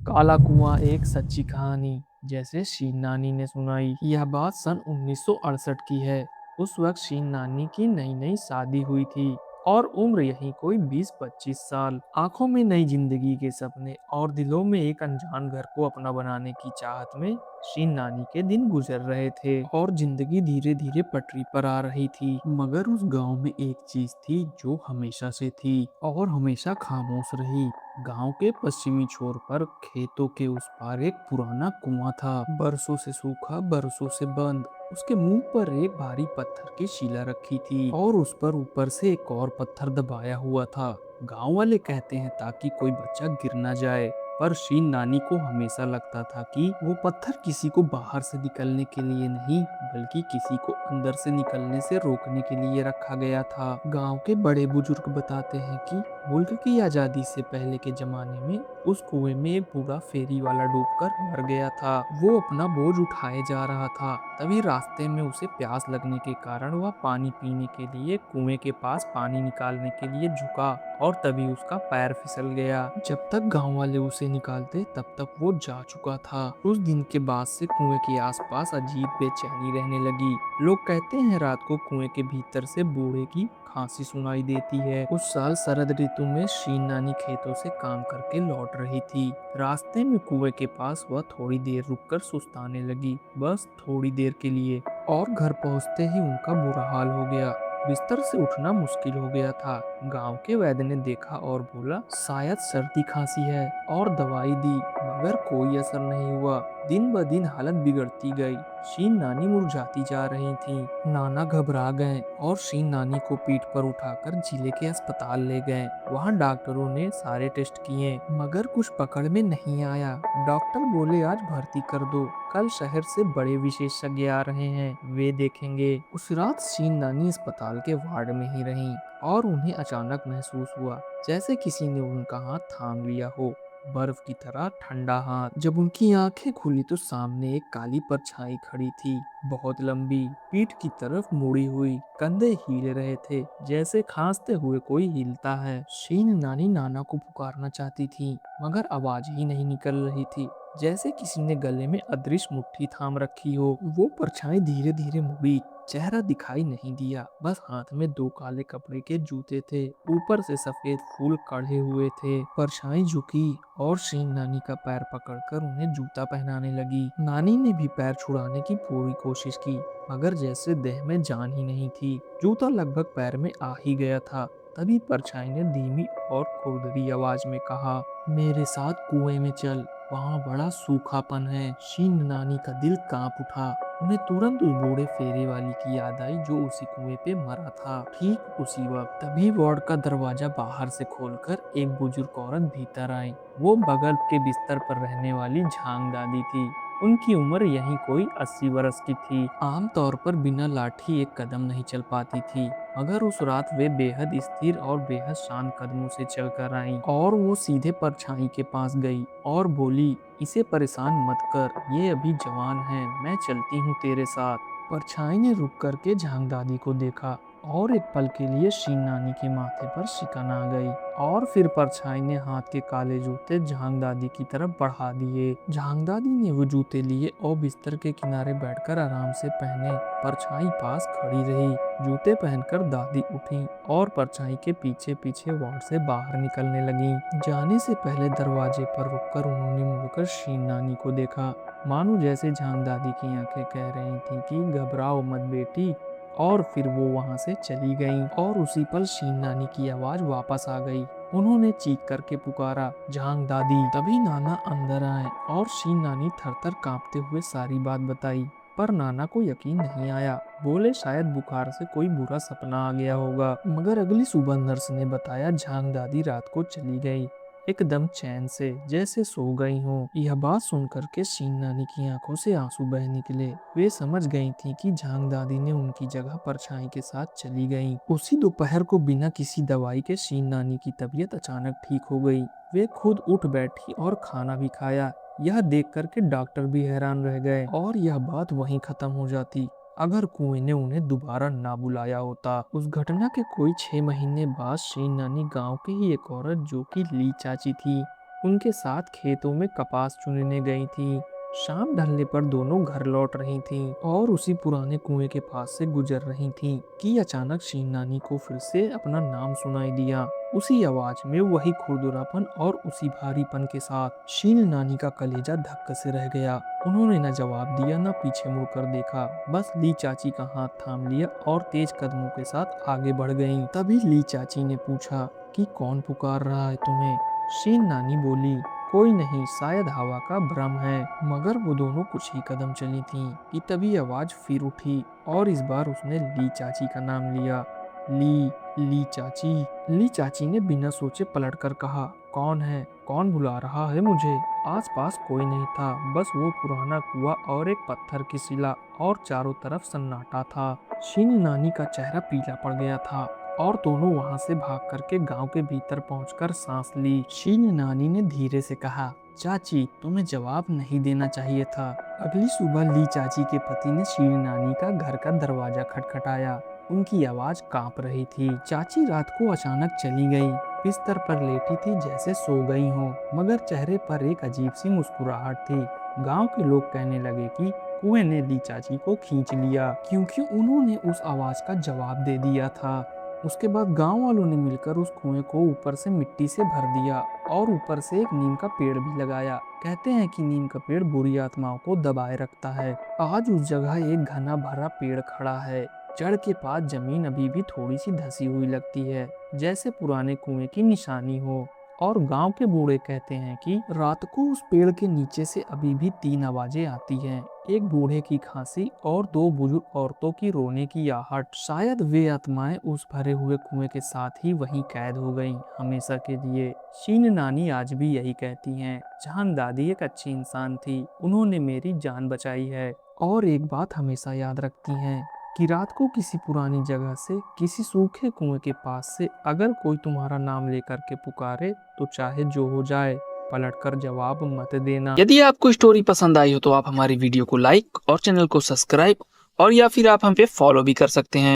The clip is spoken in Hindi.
काला कुआं एक सच्ची कहानी जैसे शीन नानी ने सुनाई। यह बात सन 1968 की है। उस वक्त शीन नानी की नई नई शादी हुई थी और उम्र यही कोई 20-25 साल। आंखों में नई जिंदगी के सपने और दिलों में एक अनजान घर को अपना बनाने की चाहत में शीन नानी के दिन गुजर रहे थे और जिंदगी धीरे धीरे पटरी पर आ रही थी। मगर उस गांव में एक चीज थी जो हमेशा से थी और हमेशा खामोश रही। गांव के पश्चिमी छोर पर खेतों के उस पार एक पुराना कुआं था, बरसों से सूखा, बरसों से बंद। उसके मुंह पर एक भारी पत्थर की शिला रखी थी और उस पर ऊपर से एक और पत्थर दबाया हुआ था। गांव वाले कहते हैं ताकि कोई बच्चा गिर ना जाए, पर शीन नानी को हमेशा लगता था कि वो पत्थर किसी को बाहर से निकलने के लिए नहीं, बल्कि किसी को अंदर से निकलने से रोकने के लिए रखा गया था। गांव के बड़े बुजुर्ग बताते हैं कि मुल्क की आजादी से पहले के जमाने में उस कुएं में एक बूढ़ा फेरी वाला डूबकर मर गया था। वो अपना बोझ उठाए जा रहा था, तभी रास्ते में उसे प्यास लगने के कारण वह पानी पीने के लिए कुएं के पास पानी निकालने के लिए झुका और तभी उसका पैर फिसल गया। जब तक गांव वाले उसे निकालते तब तक वो जा चुका था। उस दिन के बाद से कुएं के आसपास अजीब बेचैनी रहने लगी। लोग कहते हैं रात को कुएं के भीतर से बूढ़े की खांसी सुनाई देती है। उस साल शरद ऋतु में शीन नानी खेतों से काम करके लौट रही थी। रास्ते में कुएं के पास वह थोड़ी देर रुककर सुस्ताने लगी, बस थोड़ी देर के लिए, और घर पहुंचते ही उनका बुरा हाल हो गया। बिस्तर से उठना मुश्किल हो गया था। गांव के वैद्य ने देखा और बोला शायद सर्दी खांसी है, और दवाई दी, मगर कोई असर नहीं हुआ। दिन ब दिन हालत बिगड़ती गई। शीन नानी मुरझाती जा रही थी। नाना घबरा गए और शीन नानी को पीठ पर उठाकर जिले के अस्पताल ले गए। वहां डॉक्टरों ने सारे टेस्ट किए, मगर कुछ पकड़ में नहीं आया। डॉक्टर बोले आज भर्ती कर दो, कल शहर से बड़े विशेषज्ञ आ रहे हैं, वे देखेंगे। उस रात शीन नानी अस्पताल के वार्ड में ही रहीं और उन्हें अचानक महसूस हुआ जैसे किसी ने उनका हाथ थाम लिया हो, बर्फ की तरह ठंडा हाथ। जब उनकी आंखें खुली तो सामने एक काली परछाई खड़ी थी, बहुत लंबी, पीठ की तरफ मुड़ी हुई, कंधे हिले रहे थे जैसे खांसते हुए कोई हिलता है। शीन नानी नाना को पुकारना चाहती थी, मगर आवाज ही नहीं निकल रही थी, जैसे किसी ने गले में अदृश्य मुट्ठी थाम रखी हो। वो परछाई धीरे धीरे मुड़ी, चेहरा दिखाई नहीं दिया, बस हाथ में दो काले कपड़े के जूते थे, ऊपर से सफेद फूल कढ़े हुए थे। परछाई झुकी और शीन नानी का पैर पकड़कर उन्हें जूता पहनाने लगी। नानी ने भी पैर छुड़ाने की पूरी कोशिश की, मगर जैसे देह में जान ही नहीं थी। जूता लगभग पैर में आ ही गया था। तभी परछाई ने धीमी और खुरदरी आवाज में कहा, मेरे साथ कुएं में चल, वहाँ बड़ा सूखापन है। शीन नानी का दिल कांप उठा। उन्हें तुरंत उस बूढ़े फेरे वाली की याद आई जो उसी कुएं पे मरा था। ठीक उसी वक्त तभी वार्ड का दरवाजा बाहर से खोलकर एक बुजुर्ग औरत भीतर आई। वो बगल के बिस्तर पर रहने वाली झांग दादी थी। उनकी उम्र यही कोई 80 वर्ष की थी। आमतौर पर बिना लाठी एक कदम नहीं चल पाती थी, मगर उस रात वे बेहद स्थिर और बेहद शांत कदमों से चलकर आईं और वो सीधे परछाई के पास गई और बोली, इसे परेशान मत कर, ये अभी जवान है, मैं चलती हूँ तेरे साथ। परछाई ने रुक करके झांग दादी को देखा और एक पल के लिए शीन नानी के माथे पर शिकन आ गई, और फिर परछाई ने हाथ के काले जूते झांग दादी की तरफ बढ़ा दिए। झांग दादी ने वो जूते लिए और बिस्तर के किनारे बैठकर आराम से पहने। परछाई पास खड़ी रही। जूते पहनकर दादी उठी और परछाई के पीछे पीछे वार्ड से बाहर निकलने लगी। जाने से पहले दरवाजे पर रुककर उन्होंने मुड़कर शीन नानी को देखा, मानो जैसे झांग दादी की आंखें कह रही थीं कि घबराओ मत बेटी। और फिर वो वहां से चली गईं और उसी पल शीन नानी की आवाज वापस आ गई। उन्होंने चीख करके पुकारा, झांग दादी। तभी नाना अंदर आए और शीन नानी थरथर कांपते हुए सारी बात बताई, पर नाना को यकीन नहीं आया। बोले शायद बुखार से कोई बुरा सपना आ गया होगा। मगर अगली सुबह नर्स ने बताया झांग दादी रात को चली गई, एकदम चैन से, जैसे सो गई हो। यह बात सुनकर के शीन नानी की आंखों से आंसू बह निकले। वे समझ गई थी कि झांग दादी ने उनकी जगह परछाई के साथ चली गई। उसी दोपहर को बिना किसी दवाई के शीन नानी की तबीयत अचानक ठीक हो गई। वे खुद उठ बैठी और खाना भी खाया। यह देख करके डॉक्टर भी हैरान रह गए और यह बात वहीं खत्म हो जाती अगर कुएं ने उन्हें दोबारा ना बुलाया होता। उस घटना के कोई 6 महीने बाद शीन नानी गांव की ही एक औरत जो कि ली चाची थी, उनके साथ खेतों में कपास चुनने गई थी। शाम ढलने पर दोनों घर लौट रही थीं और उसी पुराने कुएं के पास से गुजर रही थीं कि अचानक शीन नानी को फिर से अपना नाम सुनाई दिया। उसी आवाज में वही खुरदुरापन और उसी भारीपन के साथ शीन नानी का कलेजा धक्के से रह गया। उन्होंने न जवाब दिया न पीछे मुड़कर देखा, बस ली चाची का हाथ थाम लिया और तेज कदमों के साथ आगे बढ़ गईं। तभी ली चाची ने पूछा कि कौन पुकार रहा है तुम्हें? शीन नानी बोली, कोई नहीं, शायद हवा का भ्रम है। मगर वो दोनों कुछ ही कदम चली थीं कि तभी आवाज फिर उठी और इस बार उसने ली चाची का नाम लिया। ली चाची। ली चाची ने बिना सोचे पलटकर कहा, कौन है? कौन बुला रहा है मुझे? आसपास कोई नहीं था, बस वो पुराना कुआं और एक पत्थर की शिला और चारों तरफ सन्नाटा था। शीन नानी का चेहरा पीला पड़ गया था और दोनों वहां से भाग करके गांव के भीतर पहुंचकर सांस ली। शीन नानी ने धीरे से कहा, चाची, तुम्हें जवाब नहीं देना चाहिए था। अगली सुबह ली चाची के पति ने शीन नानी का घर का दरवाजा खटखटाया। उनकी आवाज कांप रही थी। चाची रात को अचानक चली गई। बिस्तर पर लेटी थी जैसे सो गई हो, मगर चेहरे पर एक अजीब सी मुस्कुराहट थी। गांव के लोग कहने लगे कि कुएं ने ली चाची को खींच लिया क्योंकि उन्होंने उस आवाज का जवाब दे दिया था। उसके बाद गांव वालों ने मिलकर उस कुएं को ऊपर से मिट्टी से भर दिया और ऊपर से एक नीम का पेड़ भी लगाया। कहते हैं कि नीम का पेड़ बुरी आत्माओं को दबाए रखता है। आज उस जगह एक घना भरा पेड़ खड़ा है। जड़ के पास जमीन अभी भी थोड़ी सी धसी हुई लगती है, जैसे पुराने कुएं की निशानी हो। और गांव के बूढ़े कहते हैं कि रात को उस पेड़ के नीचे से अभी भी 3 आवाजें आती हैं, एक बूढ़े की खांसी और 2 बुजुर्ग औरतों की रोने की आहट। शायद वे आत्माएं उस भरे हुए कुएं के साथ ही वहीं कैद हो गईं, हमेशा के लिए। शीन नानी आज भी यही कहती हैं, जान दादी एक अच्छी इंसान थी, उन्होंने मेरी जान बचाई है। और एक बात हमेशा याद रखती हैं कि रात को किसी पुरानी जगह से, किसी सूखे कुएं के पास से अगर कोई तुम्हारा नाम लेकर के पुकारे तो चाहे जो हो जाए, पलटकर जवाब मत देना। यदि आपको स्टोरी पसंद आई हो तो आप हमारी वीडियो को लाइक और चैनल को सब्सक्राइब और या फिर आप हम पे फॉलो भी कर सकते हैं।